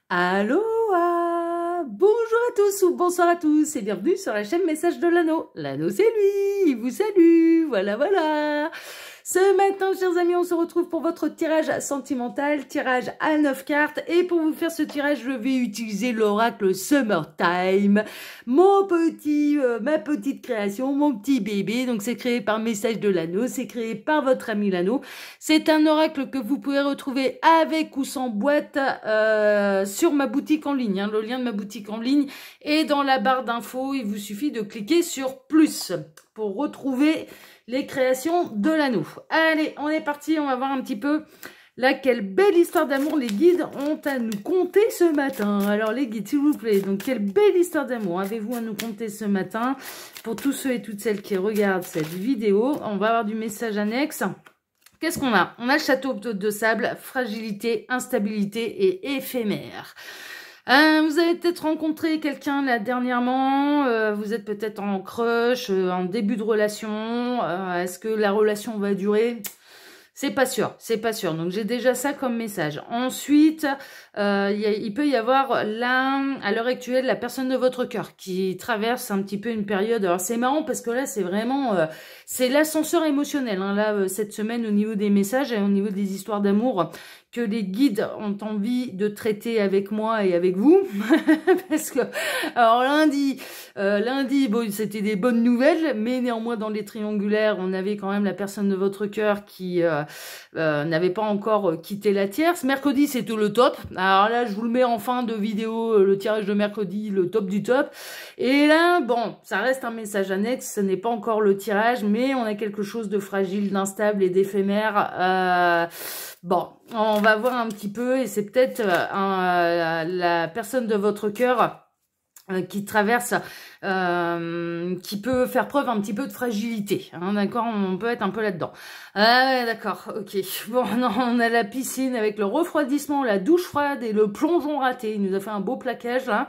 Allô, bonjour à tous ou bonsoir à tous et bienvenue sur la chaîne Message de l'Anneau. L'Anneau c'est lui, il vous salue, voilà. Ce matin, chers amis, on se retrouve pour votre tirage sentimental, tirage à 9 cartes. Et pour vous faire ce tirage, je vais utiliser l'oracle Summertime, ma petite création, mon petit bébé. Donc c'est créé par Message de l'Anneau, c'est créé par votre ami l'Anneau. C'est un oracle que vous pouvez retrouver avec ou sans boîte sur ma boutique en ligne. Le lien de ma boutique en ligne est dans la barre d'infos. Il vous suffit de cliquer sur plus pour retrouver les créations de l'Anneau. Allez, on est parti, on va voir un petit peu là quelle belle histoire d'amour les guides ont à nous conter ce matin. Alors les guides, s'il vous plaît, donc quelle belle histoire d'amour avez-vous à nous conter ce matin pour tous ceux et toutes celles qui regardent cette vidéo. On va avoir du message annexe. Qu'est-ce qu'on a? On a le château de sable, fragilité, instabilité et éphémère. Vous avez peut-être rencontré quelqu'un là dernièrement, vous êtes peut-être en crush, en début de relation, est-ce que la relation va durer? C'est pas sûr, c'est pas sûr. Donc j'ai déjà ça comme message. Ensuite, il peut y avoir là, à l'heure actuelle, la personne de votre cœur qui traverse un petit peu une période. Alors c'est marrant parce que là c'est vraiment, c'est l'ascenseur émotionnel. Hein, là cette semaine au niveau des messages et au niveau des histoires d'amour que les guides ont envie de traiter avec moi et avec vous. Parce que, alors lundi, bon, c'était des bonnes nouvelles, mais néanmoins dans les triangulaires, on avait quand même la personne de votre cœur qui n'avait pas encore quitté la tierce. Mercredi, c'était le top. Alors là, je vous le mets en fin de vidéo, le tirage de mercredi, le top du top. Et là, bon, ça reste un message annexe, ce n'est pas encore le tirage, mais on a quelque chose de fragile, d'instable et d'éphémère. Bon, on va voir un petit peu, et c'est peut-être la personne de votre cœur qui traverse, qui peut faire preuve un petit peu de fragilité, hein, d'accord, on peut être un peu là-dedans. Ah ouais, d'accord, ok. Bon, non, on a la piscine avec le refroidissement, la douche froide et le plongeon raté. Il nous a fait un beau plaquage, là.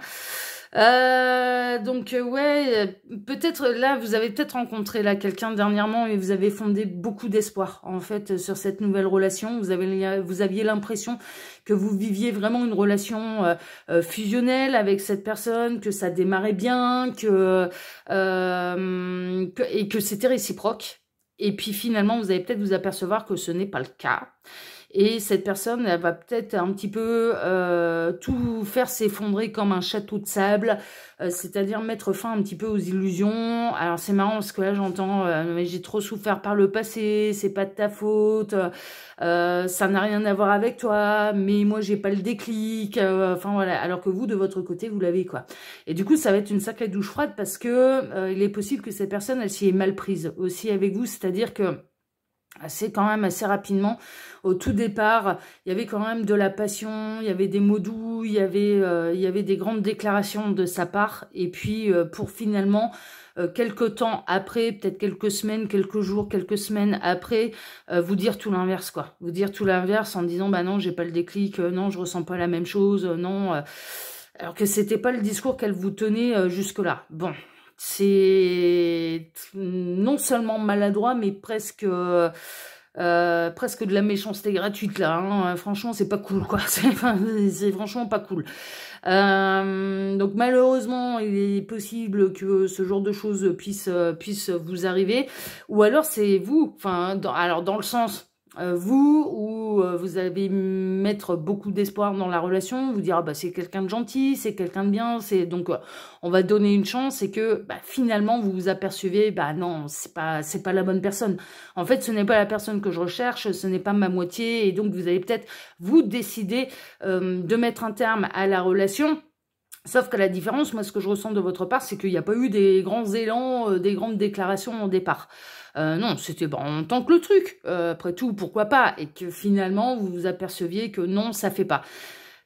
Donc ouais, peut-être là vous avez peut-être rencontré là quelqu'un dernièrement et vous avez fondé beaucoup d'espoir en fait sur cette nouvelle relation. Vous aviez l'impression que vous viviez vraiment une relation fusionnelle avec cette personne, que ça démarrait bien, et que c'était réciproque. Et puis finalement vous allez peut-être vous apercevoir que ce n'est pas le cas. Et cette personne, elle va peut-être un petit peu tout faire s'effondrer comme un château de sable, c'est-à-dire mettre fin un petit peu aux illusions. Alors c'est marrant parce que là j'entends mais j'ai trop souffert par le passé, c'est pas de ta faute, ça n'a rien à voir avec toi, mais moi j'ai pas le déclic, enfin voilà, alors que vous de votre côté vous l'avez quoi. Et du coup ça va être une sacrée douche froide parce que il est possible que cette personne elle s'y est mal prise aussi avec vous, c'est-à-dire que c'est quand même assez rapidement, au tout départ, il y avait quand même de la passion, il y avait des mots doux, il y avait des grandes déclarations de sa part, et puis pour finalement, quelques temps après, peut-être quelques semaines, quelques jours, quelques semaines après, vous dire tout l'inverse, quoi. Vous dire tout l'inverse en disant, bah non, j'ai pas le déclic, non, je ressens pas la même chose, non, alors que c'était pas le discours qu'elle vous tenait jusque-là. Bon. C'est non seulement maladroit, mais presque de la méchanceté gratuite là. Hein. Franchement, c'est pas cool quoi. C'est franchement pas cool. Donc malheureusement, il est possible que ce genre de choses puisse vous arriver. Ou alors c'est vous. Enfin, alors dans le sens vous, où vous allez mettre beaucoup d'espoir dans la relation, vous dire ah bah c'est quelqu'un de gentil, c'est quelqu'un de bien, c'est donc on va donner une chance, et que bah, finalement vous vous apercevez bah non c'est pas la bonne personne. En fait ce n'est pas la personne que je recherche, ce n'est pas ma moitié, et donc vous allez peut-être vous décider de mettre un terme à la relation. Sauf que la différence, moi, ce que je ressens de votre part, c'est qu'il n'y a pas eu des grands élans, des grandes déclarations au départ. Non, c'était bon, on tente le truc. Après tout, pourquoi pas? Et que finalement, vous vous aperceviez que non, ça fait pas.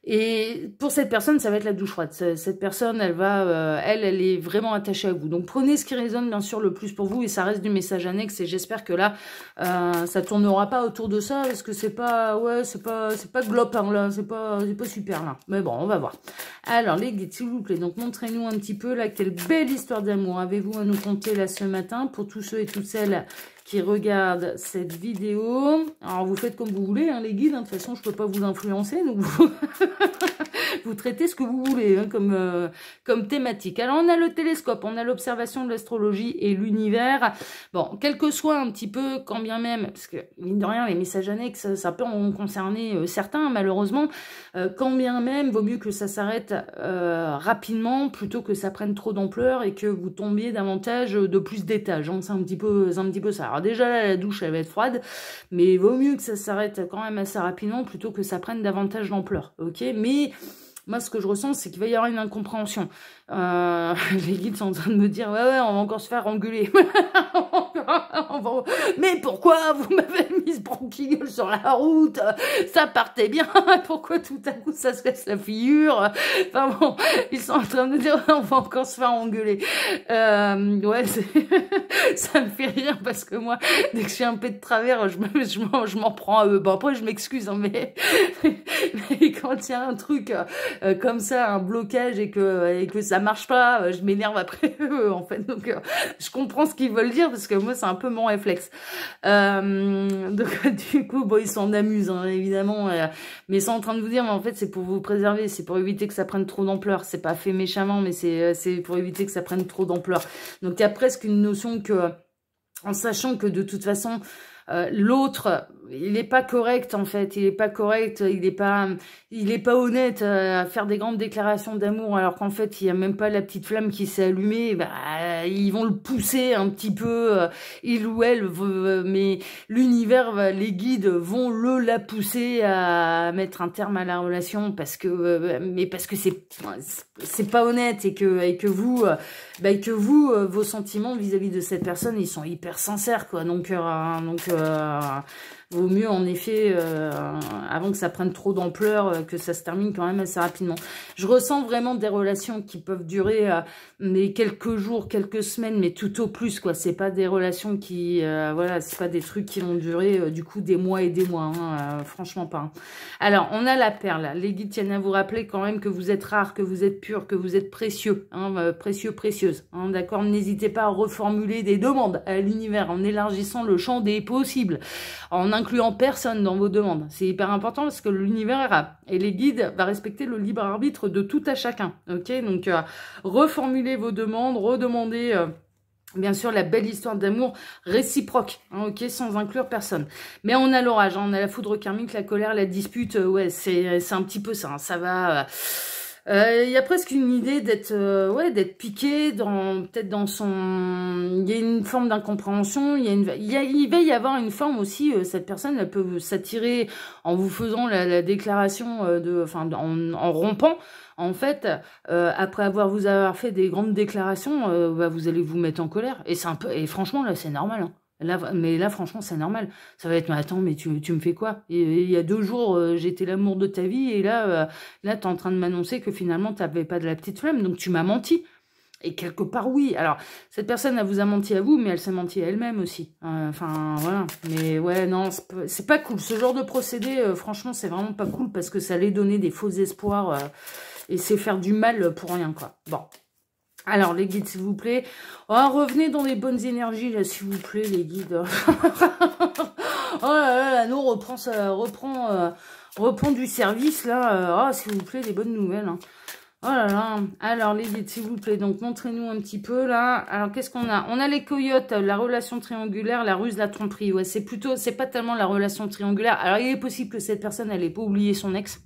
Et pour cette personne, ça va être la douche froide. Cette personne, elle va, elle est vraiment attachée à vous. Donc prenez ce qui résonne bien sûr le plus pour vous, et ça reste du message annexe. Et j'espère que là, ça tournera pas autour de ça, parce que c'est pas, ouais, c'est pas glop hein, là, c'est pas super là. Mais bon, on va voir. Alors les guides, s'il vous plaît, donc montrez-nous un petit peu là quelle belle histoire d'amour avez-vous à nous conter là ce matin pour tous ceux et toutes celles qui regardent cette vidéo. Alors vous faites comme vous voulez, hein, les guides, hein, de toute façon je peux pas vous influencer, donc vous, Vous traitez ce que vous voulez hein, comme thématique. Alors, on a le télescope, on a l'observation de l'astrologie et l'univers. Bon, quel que soit un petit peu, quand bien même, parce que, mine de rien, les messages annexes, ça peut en concerner certains, malheureusement, quand bien même, vaut mieux que ça s'arrête rapidement, plutôt que ça prenne trop d'ampleur et que vous tombiez davantage de plus d'étages. Hein. C'est un petit peu ça. Alors déjà, là, la douche, elle va être froide, mais vaut mieux que ça s'arrête quand même assez rapidement, plutôt que ça prenne davantage d'ampleur. Ok, mais moi, ce que je ressens, c'est qu'il va y avoir une incompréhension. Les guides sont en train de me dire, ouais, on va encore se faire engueuler. Mais pourquoi vous m'avez mise branquille sur la route? Ça partait bien. Pourquoi tout à coup ça se casse la figure? Enfin bon, ils sont en train de me dire, on va encore se faire engueuler. Ouais, ça me fait rire parce que moi, dès que je suis un peu de travers, je m'en prends à eux. Bon, après, je m'excuse, hein, mais quand il y a un truc comme ça, un blocage et que ça marche pas, je m'énerve après eux, en fait. Donc, je comprends ce qu'ils veulent dire parce que moi, c'est un peu mon réflexe. Donc, du coup, bon, ils s'en amusent, hein, évidemment, mais ils sont en train de vous dire, mais en fait, c'est pour vous préserver, c'est pour éviter que ça prenne trop d'ampleur. C'est pas fait méchamment, mais c'est pour éviter que ça prenne trop d'ampleur. Donc, il y a presque une notion que, en sachant que de toute façon, l'autre, il n'est pas correct en fait, il n'est pas correct, il est pas honnête à faire des grandes déclarations d'amour alors qu'en fait il n'y a même pas la petite flamme qui s'est allumée. Bah, ils vont le pousser un petit peu, il ou elle, mais l'univers, les guides vont la pousser à mettre un terme à la relation parce que c'est pas honnête et que vous, vos sentiments vis-à-vis de cette personne, ils sont hyper sincères quoi. Donc vaut mieux en effet, avant que ça prenne trop d'ampleur, que ça se termine quand même assez rapidement. Je ressens vraiment des relations qui peuvent durer mais quelques jours, quelques semaines, mais tout au plus quoi. C'est pas des relations qui, voilà, c'est pas des trucs qui vont durer du coup des mois et des mois. Hein, franchement pas. Hein. Alors on a la perle. Les guides tiennent à vous rappeler quand même que vous êtes rare, que vous êtes pur, que vous êtes précieux, hein, précieux, précieuse. Hein, d'accord. N'hésitez pas à reformuler des demandes à l'univers en élargissant le champ des possibles, en incluant personne dans vos demandes. C'est hyper important parce que l'univers et les guides va respecter le libre arbitre de tout à chacun. Ok, donc reformulez vos demandes, redemandez bien sûr la belle histoire d'amour réciproque, hein, ok, sans inclure personne. Mais on a l'orage, hein, on a la foudre karmique, la colère, la dispute, ouais, c'est un petit peu ça, hein, ça va... Il y a presque une idée d'être d'être piqué peut-être dans son, il y a une forme d'incompréhension, il va y avoir une forme aussi, cette personne elle peut s'attirer en vous faisant la déclaration en rompant en fait après vous avoir fait des grandes déclarations, vous allez vous mettre en colère et c'est un peu, et franchement là c'est normal hein. Mais là, franchement, c'est normal. Ça va être, mais attends, mais tu me fais quoi? Il y a 2 jours, j'étais l'amour de ta vie, et là, t'es en train de m'annoncer que finalement, t'avais pas de la petite flamme, donc tu m'as menti. Et quelque part, oui. Alors, cette personne, elle vous a menti à vous, mais elle s'est menti à elle-même aussi. Enfin, voilà. Mais ouais, non, c'est pas cool. Ce genre de procédé, franchement, c'est vraiment pas cool, parce que ça allait donner des faux espoirs, et c'est faire du mal pour rien, quoi. Bon. Alors, les guides, s'il vous plaît. Oh, revenez dans les bonnes énergies, là, s'il vous plaît, les guides. Oh là là, l'anneau reprend du service, là. Oh, s'il vous plaît, des bonnes nouvelles. Hein. Oh là là. Alors, les guides, s'il vous plaît. Donc, montrez-nous un petit peu, là. Alors, qu'est-ce qu'on a? On a les coyotes, la relation triangulaire, la ruse, la tromperie. Ouais, c'est pas tellement la relation triangulaire. Alors, il est possible que cette personne, elle ait pas oublié son ex.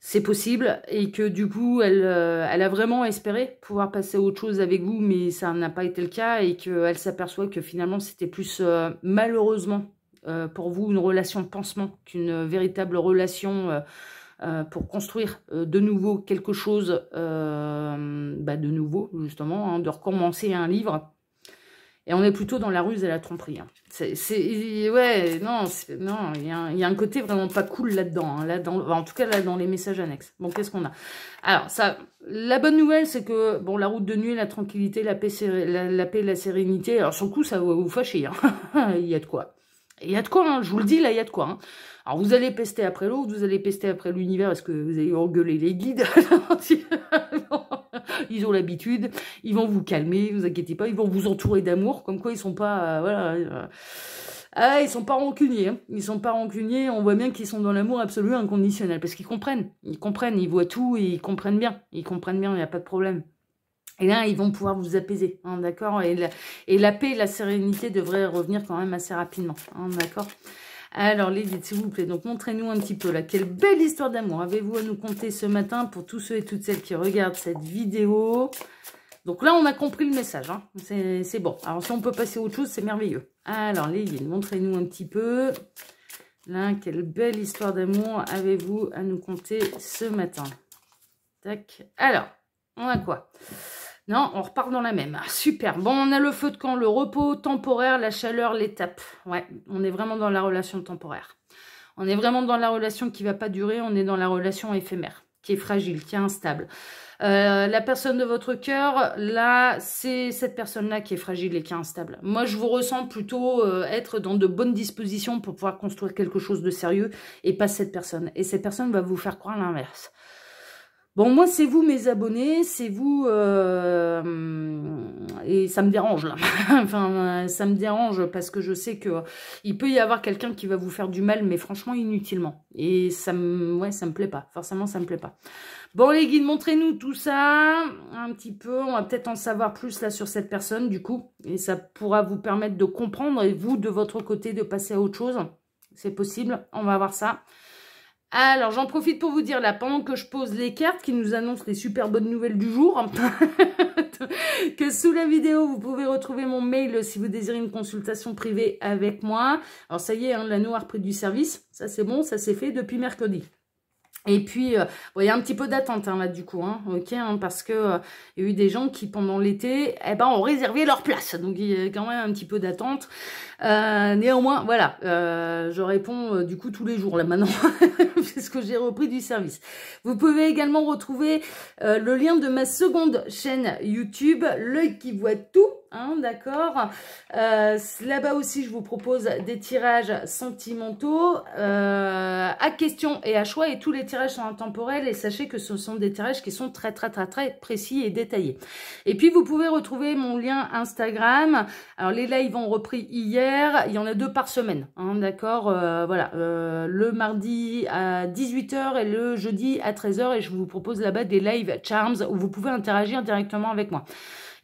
C'est possible, et que du coup, elle a vraiment espéré pouvoir passer à autre chose avec vous, mais ça n'a pas été le cas, et qu'elle s'aperçoit que finalement, c'était plus malheureusement pour vous une relation pansement qu'une véritable relation pour construire de nouveau quelque chose, de nouveau, justement, hein, de recommencer un livre. Et on est plutôt dans la ruse et la tromperie. Hein. Ouais, non, il y a un côté vraiment pas cool là-dedans. Hein, en tout cas, là, dans les messages annexes. Bon, qu'est-ce qu'on a? Alors, la bonne nouvelle, c'est que, bon, la route de nuit, la tranquillité, la paix et la sérénité. Alors, sur le coup, ça va vous fâcher. Hein. Il y a de quoi. Il y a de quoi, hein, je vous le dis, là, il y a de quoi. Hein. Alors, vous allez pester après l'autre, vous allez pester après l'univers, est-ce que vous allez engueuler les guides? Ils ont l'habitude, ils vont vous calmer, vous inquiétez pas, ils vont vous entourer d'amour, comme quoi ils sont pas, voilà. Ah, ils sont pas rancuniers, hein. Ils sont pas rancuniers, on voit bien qu'ils sont dans l'amour absolu inconditionnel, parce qu'ils comprennent, ils voient tout et ils comprennent bien, il n'y a pas de problème. Et là, ils vont pouvoir vous apaiser, hein, d'accord, et la paix et la sérénité devraient revenir quand même assez rapidement, hein, d'accord. Alors, les guides, s'il vous plaît, donc montrez-nous un petit peu, là, quelle belle histoire d'amour avez-vous à nous conter ce matin pour tous ceux et toutes celles qui regardent cette vidéo. Donc là, on a compris le message, hein. C'est bon. Alors, si on peut passer à autre chose, c'est merveilleux. Alors, les guides, montrez-nous un petit peu. Là, quelle belle histoire d'amour avez-vous à nous conter ce matin? Tac. Alors, on a quoi? Non, on repart dans la même. Super. Bon, on a le feu de camp, le repos temporaire, la chaleur, l'étape. Ouais, on est vraiment dans la relation temporaire. On est vraiment dans la relation qui ne va pas durer. On est dans la relation éphémère, qui est fragile, qui est instable. La personne de votre cœur, là, c'est cette personne-là qui est fragile et qui est instable. Moi, je vous ressens plutôt être dans de bonnes dispositions pour pouvoir construire quelque chose de sérieux et pas cette personne. Et cette personne va vous faire croire l'inverse. Bon, moi, c'est vous, mes abonnés, c'est vous, et ça me dérange, là. Enfin, ça me dérange parce que je sais que il peut y avoir quelqu'un qui va vous faire du mal, mais franchement, inutilement. Et ça me plaît pas. Forcément, ça me plaît pas. Bon, les guides, montrez-nous tout ça un petit peu. On va peut-être en savoir plus, là, sur cette personne, du coup. Et ça pourra vous permettre de comprendre, et vous, de votre côté, de passer à autre chose. C'est possible. On va voir ça. Alors, j'en profite pour vous dire, là, pendant que je pose les cartes qui nous annoncent les super bonnes nouvelles du jour, que sous la vidéo, vous pouvez retrouver mon mail si vous désirez une consultation privée avec moi. Alors, ça y est, hein, l'anneau a repris du service. Ça, c'est bon, ça s'est fait depuis mercredi. Et puis, il y a un petit peu d'attente, hein, là, du coup, hein, ok, hein, parce que il y a eu des gens qui, pendant l'été, ont réservé leur place. Donc, il y a quand même un petit peu d'attente. Néanmoins, voilà, je réponds du coup tous les jours, là, maintenant, puisque j'ai repris du service. Vous pouvez également retrouver le lien de ma seconde chaîne YouTube, L'œil qui voit tout. Hein, d'accord. Là-bas aussi, je vous propose des tirages sentimentaux à question et à choix, et tous les tirages sont intemporels, et sachez que ce sont des tirages qui sont très précis et détaillés. Et puis, vous pouvez retrouver mon lien Instagram. Alors, les lives ont repris hier. Il y en a 2 par semaine. Hein, d'accord. Voilà. Le mardi à 18 h et le jeudi à 13 h, et je vous propose là-bas des live charms où vous pouvez interagir directement avec moi.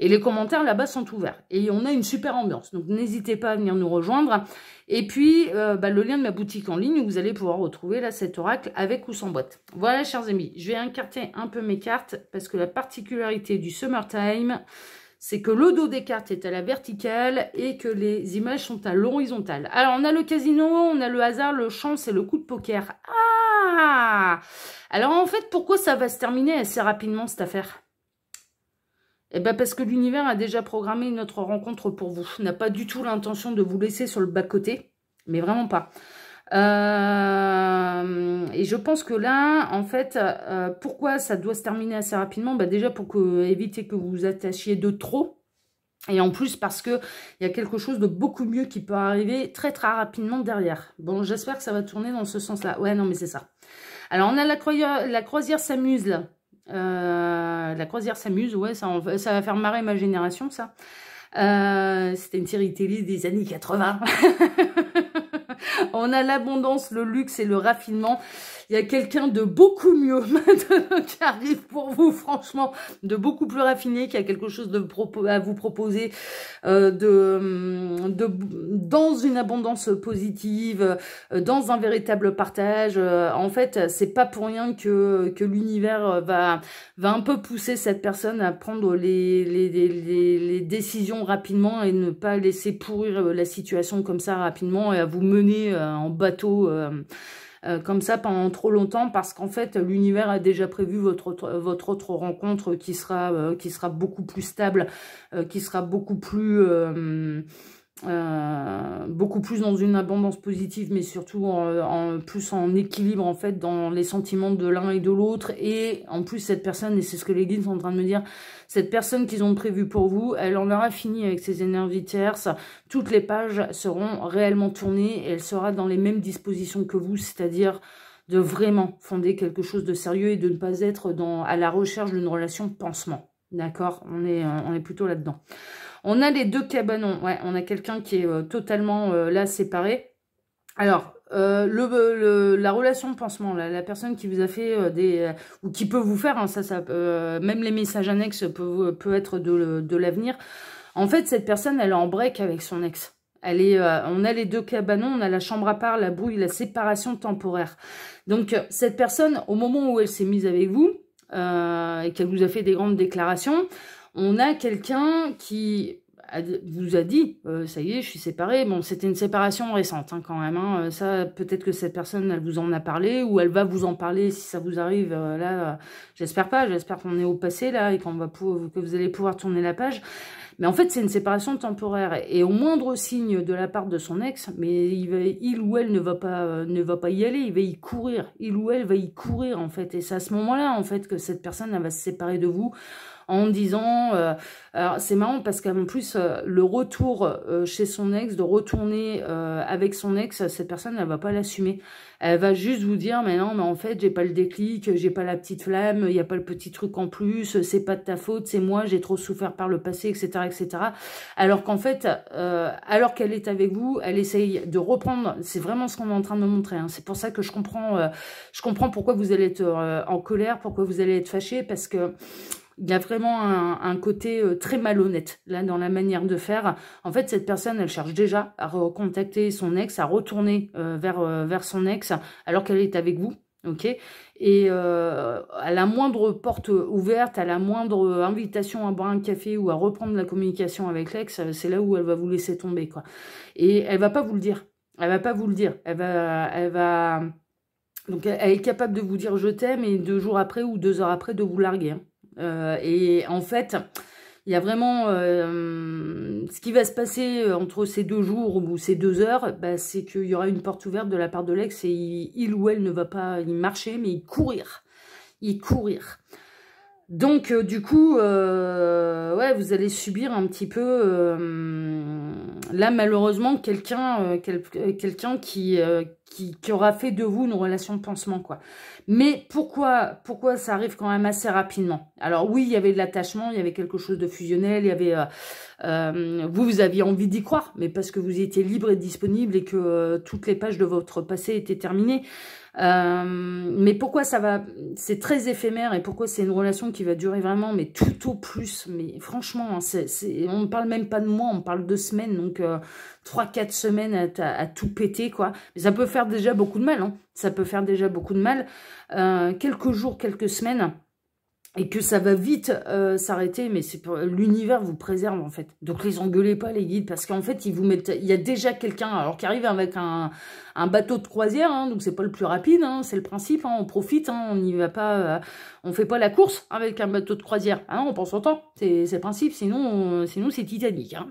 Et les commentaires là-bas sont ouverts. Et on a une super ambiance. Donc, n'hésitez pas à venir nous rejoindre. Et puis, le lien de ma boutique en ligne où vous allez pouvoir retrouver là, cet oracle avec ou sans boîte. Voilà, chers amis. Je vais incarter un peu mes cartes parce que la particularité du Summertime, c'est que le dos des cartes est à la verticale et que les images sont à l'horizontale. Alors, on a le casino, on a le hasard, le chance et le coup de poker. Ah! Alors, en fait, pourquoi ça va se terminer assez rapidement, cette affaire ? Eh bien, parce que l'univers a déjà programmé notre rencontre pour vous. N'a pas du tout l'intention de vous laisser sur le bas-côté, mais vraiment pas. Et je pense que là, en fait, pourquoi ça doit se terminer assez rapidement? Déjà, pour éviter que vous vous attachiez de trop. Et en plus, parce qu'il y a quelque chose de beaucoup mieux qui peut arriver très rapidement derrière. Bon, j'espère que ça va tourner dans ce sens-là. Ouais, non, mais c'est ça. Alors, on a la croisière s'amuse, là. La croisière s'amuse, ouais, ça va faire marrer ma génération, ça. C'était une série télé des années 80. On a l'abondance, le luxe et le raffinement. Il y a quelqu'un de beaucoup mieux maintenant qui arrive pour vous, franchement, de beaucoup plus raffiné, qui a quelque chose à vous proposer, dans une abondance positive, dans un véritable partage. En fait, c'est pas pour rien que l'univers va un peu pousser cette personne à prendre les décisions rapidement et ne pas laisser pourrir la situation comme ça rapidement et à vous mener en bateau comme ça pendant trop longtemps, parce qu'en fait l'univers a déjà prévu votre autre rencontre qui sera beaucoup plus stable, qui sera beaucoup plus dans une abondance positive, mais surtout plus en équilibre en fait dans les sentiments de l'un et de l'autre. Et en plus cette personne, et c'est ce que les guides sont en train de me dire, cette personne qu'ils ont prévue pour vous, elle en aura fini avec ses énergies tierces. Toutes les pages seront réellement tournées et elle sera dans les mêmes dispositions que vous, c'est-à-dire de vraiment fonder quelque chose de sérieux et de ne pas être à la recherche d'une relation pansement. D'accord, on est plutôt là-dedans. On a les deux cabanons. Ouais, on a quelqu'un qui est totalement là séparé. Alors, la relation de pansement, la personne qui vous a fait ou qui peut vous faire, hein, même les messages annexes peut être de l'avenir. En fait, cette personne, elle est en break avec son ex. On a les deux cabanons, on a la chambre à part, la brouille, la séparation temporaire. Donc, cette personne, au moment où elle s'est mise avec vous, et qu'elle vous a fait des grandes déclarations, on a quelqu'un qui vous a dit, ça y est, je suis séparée. Bon, c'était une séparation récente hein, quand même. Hein. Ça, peut-être que cette personne, elle vous en a parlé ou elle va vous en parler si ça vous arrive. Là, j'espère pas. J'espère qu'on est au passé là et que vous allez pouvoir tourner la page. Mais en fait, c'est une séparation temporaire. Et au moindre signe de la part de son ex, mais il ou elle ne va pas y aller. Il va y courir. Il ou elle va y courir en fait. Et c'est à ce moment-là en fait que cette personne elle va se séparer de vous. En disant, alors c'est marrant parce qu'en plus le retour chez son ex, de retourner avec son ex, cette personne elle va pas l'assumer, elle va juste vous dire mais non mais en fait j'ai pas le déclic, j'ai pas la petite flamme, il y a pas le petit truc en plus, c'est pas de ta faute, c'est moi, j'ai trop souffert par le passé, etc., etc. Alors qu'en fait, alors qu'elle est avec vous, elle essaye de reprendre, c'est vraiment ce qu'on est en train de montrer, hein. C'est pour ça que je comprends pourquoi vous allez être en colère, pourquoi vous allez être fâché, parce que il y a vraiment un côté très malhonnête, là, dans la manière de faire. En fait, cette personne, elle cherche déjà à recontacter son ex, à retourner vers son ex, alors qu'elle est avec vous, ok? Et à la moindre porte ouverte, à la moindre invitation à boire un café ou à reprendre la communication avec l'ex, c'est là où elle va vous laisser tomber, quoi. Et elle va pas vous le dire. Elle va pas vous le dire. Donc, elle est capable de vous dire « je t'aime » et 2 jours après ou 2 heures après de vous larguer, hein. Et en fait, il y a vraiment ce qui va se passer entre ces 2 jours ou ces 2 heures, bah, c'est qu'il y aura une porte ouverte de la part de l'ex et il ou elle ne va pas y marcher, mais y courir. Y courir. Donc, du coup, ouais, vous allez subir un petit peu, là, malheureusement, quelqu'un qui aura fait de vous une relation de pansement, quoi. Mais pourquoi ça arrive quand même assez rapidement? Alors oui, il y avait de l'attachement, il y avait quelque chose de fusionnel, il y avait... vous aviez envie d'y croire, mais parce que vous étiez libre et disponible et que toutes les pages de votre passé étaient terminées. Mais pourquoi ça va... C'est très éphémère et pourquoi c'est une relation qui va durer vraiment, mais tout au plus. Mais franchement, hein, on ne parle même pas de mois, on parle de semaines. Donc 3-4 semaines à tout péter, quoi. Mais ça peut faire déjà beaucoup de mal, hein. Ça peut faire déjà beaucoup de mal. Quelques jours, quelques semaines... Et que ça va vite s'arrêter, mais c'est l'univers vous préserve en fait. Donc les engueulez pas les guides, parce qu'en fait ils vous mettent, il y a déjà quelqu'un alors qui arrive avec un bateau de croisière, hein, donc c'est pas le plus rapide, hein, c'est le principe, hein, on profite, hein, on n'y va pas, on fait pas la course avec un bateau de croisière, ah non, on pense au temps, c'est le principe, sinon c'est Titanic, hein.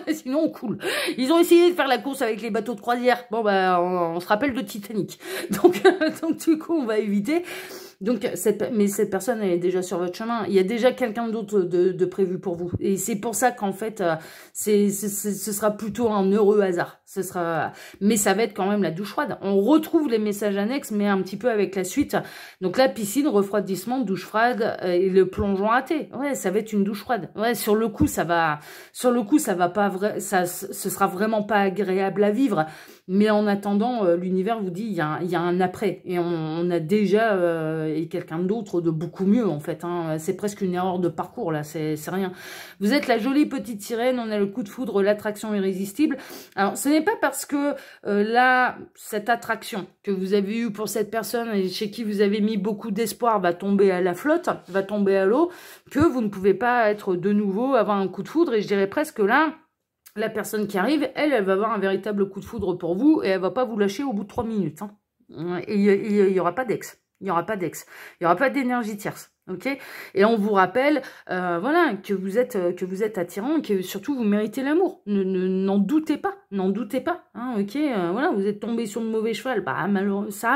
Sinon on coule. Ils ont essayé de faire la course avec les bateaux de croisière, bon bah on se rappelle de Titanic, donc du coup on va éviter. Donc, mais cette personne, elle est déjà sur votre chemin. Il y a déjà quelqu'un d'autre de prévu pour vous. Et c'est pour ça qu'en fait, ce sera plutôt un heureux hasard. Mais ça va être quand même la douche froide. On retrouve les messages annexes, mais un petit peu avec la suite. Donc là, piscine, refroidissement, douche froide et le plongeon raté. Ouais, ça va être une douche froide. Ouais, sur le coup, ça va pas ce sera vraiment pas agréable à vivre. Mais en attendant, l'univers vous dit, il y a un après. Et on a déjà et quelqu'un d'autre de beaucoup mieux, en fait. Hein. C'est presque une erreur de parcours, là. C'est rien. Vous êtes la jolie petite sirène. On a le coup de foudre, l'attraction irrésistible. Alors, ce n'est pas parce que là, cette attraction que vous avez eue pour cette personne et chez qui vous avez mis beaucoup d'espoir va tomber à la flotte, va tomber à l'eau, que vous ne pouvez pas être de nouveau, avoir un coup de foudre. Et je dirais presque là... La personne qui arrive, elle va avoir un véritable coup de foudre pour vous et elle va pas vous lâcher au bout de 3 minutes. Hein. Et il y aura pas d'ex. Il n'y aura pas d'ex. Il n'y aura pas d'énergie tierce. Ok. Et on vous rappelle, voilà, que vous êtes attirant, que surtout vous méritez l'amour. N'en doutez pas. N'en doutez pas. Hein, ok. Voilà, vous êtes tombé sur le mauvais cheval. Bah, malheureusement, ça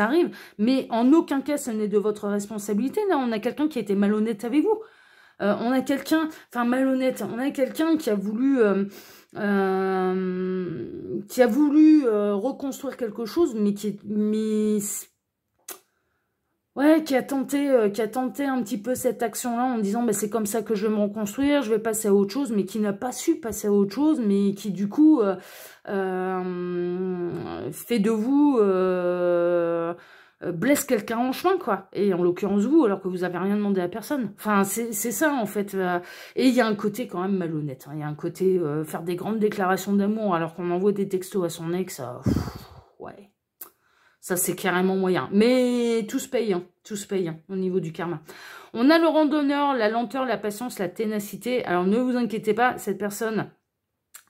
arrive. Mais en aucun cas, ce n'est de votre responsabilité. Là, on a quelqu'un qui a été malhonnête avec vous. On a quelqu'un, enfin malhonnête, on a quelqu'un qui a voulu reconstruire quelque chose, mais Ouais, qui a tenté un petit peu cette action-là en disant bah, c'est comme ça que je vais me reconstruire, je vais passer à autre chose, mais qui n'a pas su passer à autre chose, mais qui du coup fait de vous blesse quelqu'un en chemin, quoi. Et en l'occurrence vous, alors que vous avez rien demandé à personne. Enfin, c'est ça en fait. Et il y a un côté quand même malhonnête. Hein. Il y a un côté faire des grandes déclarations d'amour alors qu'on envoie des textos à son ex. Ouais. Ça, c'est carrément moyen. Mais tout se paye, hein. Tout se paye hein, au niveau du karma. On a le randonneur, la lenteur, la patience, la ténacité. Alors, ne vous inquiétez pas, cette personne...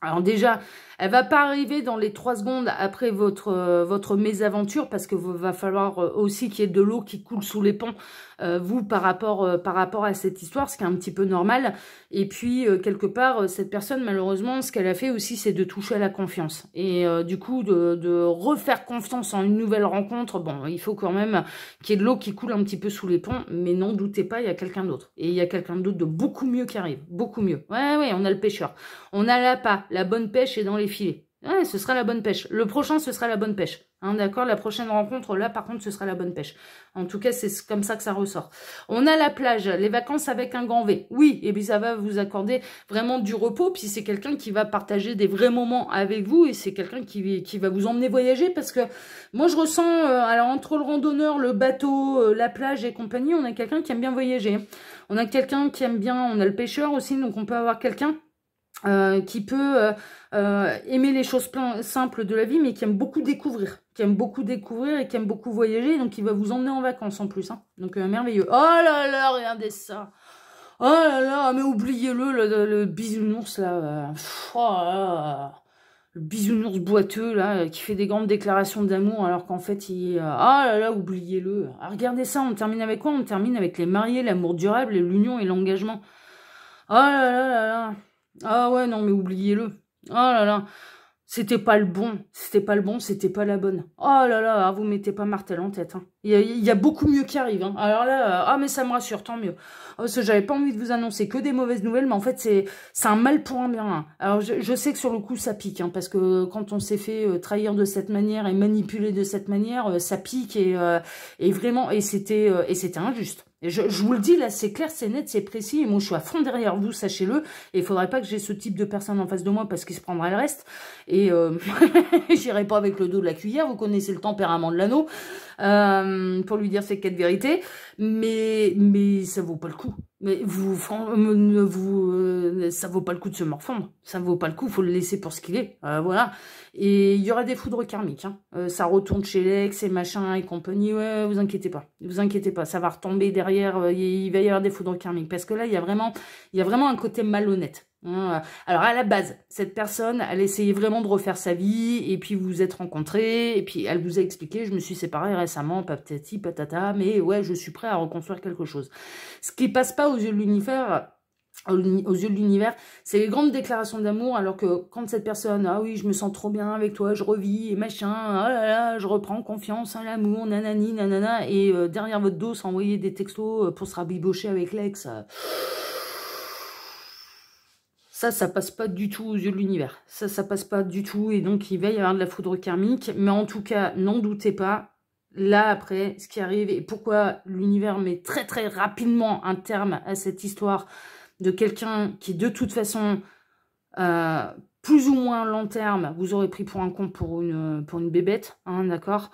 Alors déjà, elle va pas arriver dans les 3 secondes après votre mésaventure parce que va falloir aussi qu'il y ait de l'eau qui coule sous les ponts, vous, par rapport à cette histoire, ce qui est un petit peu normal. Et puis, quelque part, cette personne, malheureusement, ce qu'elle a fait aussi, c'est de toucher à la confiance. Et du coup, de refaire confiance en une nouvelle rencontre, bon, il faut quand même qu'il y ait de l'eau qui coule un petit peu sous les ponts, mais n'en doutez pas, il y a quelqu'un d'autre. Et il y a quelqu'un d'autre de beaucoup mieux qui arrive, beaucoup mieux. Ouais, on a le pêcheur. On a l'appât, la bonne pêche est dans les filets. Ouais, ce sera la bonne pêche. Le prochain, ce sera la bonne pêche. Hein, d'accord? La prochaine rencontre, là, par contre, ce sera la bonne pêche. En tout cas, c'est comme ça que ça ressort. On a la plage, les vacances avec un grand V. Oui, et puis ça va vous accorder vraiment du repos. Puis c'est quelqu'un qui va partager des vrais moments avec vous. Et c'est quelqu'un qui va vous emmener voyager. Parce que moi, je ressens, alors entre le randonneur, le bateau, la plage et compagnie, on a quelqu'un qui aime bien voyager. On a quelqu'un qui aime bien, on a le pêcheur aussi, donc on peut avoir quelqu'un qui peut aimer les choses simples de la vie, mais qui aime beaucoup découvrir, et qui aime beaucoup voyager, donc il va vous emmener en vacances en plus. Hein. Donc merveilleux. Oh là là, regardez ça. Oh là là, mais oubliez-le, le bisounours là. Oh là là. Le bisounours boiteux là, qui fait des grandes déclarations d'amour, alors qu'en fait il est... oh là là, oubliez-le. Ah, regardez ça, on termine avec quoi? On termine avec les mariés, l'amour durable, et l'union et l'engagement. Oh là là là là. Ah ouais, non, mais oubliez-le. Oh là là. C'était pas le bon. C'était pas le bon, c'était pas la bonne. Oh là là, vous mettez pas martel en tête. Hein. Il y a beaucoup mieux qui arrive. Hein. Alors là, mais ça me rassure, tant mieux. Parce que j'avais pas envie de vous annoncer que des mauvaises nouvelles, mais en fait, c'est un mal pour un bien. Hein. Alors, je sais que sur le coup, ça pique. Hein, parce que quand on s'est fait trahir de cette manière et manipuler de cette manière, ça pique et vraiment, et c'était injuste. Et je vous le dis, là, c'est clair, c'est net, c'est précis. Et moi, je suis à fond derrière vous, sachez-le. Et il faudrait pas que j'ai ce type de personne en face de moi parce qu'il se prendrait le reste. Et j'irai pas avec le dos de la cuillère. Vous connaissez le tempérament de l'anneau. Pour lui dire ces 4 vérités. Mais ça vaut pas le coup. Mais ça vaut pas le coup de se morfondre. Ça vaut pas le coup, faut le laisser pour ce qu'il est. Voilà. Et il y aura des foudres karmiques. Hein. Ça retourne chez l'ex et machin et compagnie. Ouais, vous inquiétez pas. Vous inquiétez pas. Ça va retomber derrière. Il va y avoir des foudres karmiques. Parce que là, il y a vraiment un côté malhonnête. Hein. Alors, à la base, cette personne, elle essayait vraiment de refaire sa vie. Et puis, vous vous êtes rencontrés. Et puis, elle vous a expliqué, je me suis séparée récemment, patati, patata. Mais ouais, je suis prêt à reconstruire quelque chose. Ce qui passe pas aux yeux de l'univers, c'est les grandes déclarations d'amour, alors que quand cette personne, ah oui, je me sens trop bien avec toi, je revis, et machin, oh là là, je reprends confiance en l'amour, nanani, nanana, et derrière votre dos, s'envoyer des textos pour se rabibocher avec l'ex, ça passe pas du tout aux yeux de l'univers. Ça passe pas du tout, et donc il va y avoir de la foudre karmique, mais en tout cas, n'en doutez pas, là, après, ce qui arrive, et pourquoi l'univers met très très rapidement un terme à cette histoire de quelqu'un qui, de toute façon, plus ou moins long terme, vous aurez pris pour un con pour une bébête, hein, d'accord,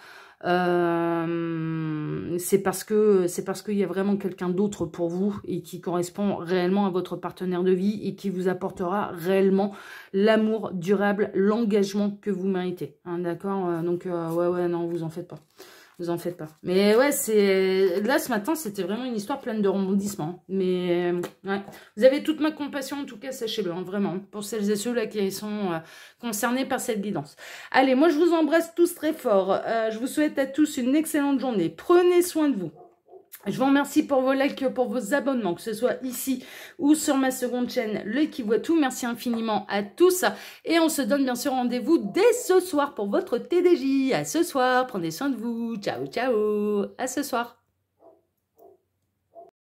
c'est parce qu'il y a vraiment quelqu'un d'autre pour vous et qui correspond réellement à votre partenaire de vie et qui vous apportera réellement l'amour durable, l'engagement que vous méritez, hein, d'accord, donc ouais, non, vous en faites pas. Vous en faites pas. Mais ouais, là, ce matin, c'était vraiment une histoire pleine de rebondissements. Mais ouais, vous avez toute ma compassion, en tout cas, sachez-le, hein, vraiment, pour celles et ceux-là qui sont concernés par cette guidance. Allez, moi, je vous embrasse tous très fort. Je vous souhaite à tous une excellente journée. Prenez soin de vous. Je vous remercie pour vos likes, pour vos abonnements, que ce soit ici ou sur ma seconde chaîne, L'Œil qui voit tout. Merci infiniment à tous. Et on se donne bien sûr rendez-vous dès ce soir pour votre TDJ. À ce soir, prenez soin de vous. Ciao, ciao. À ce soir.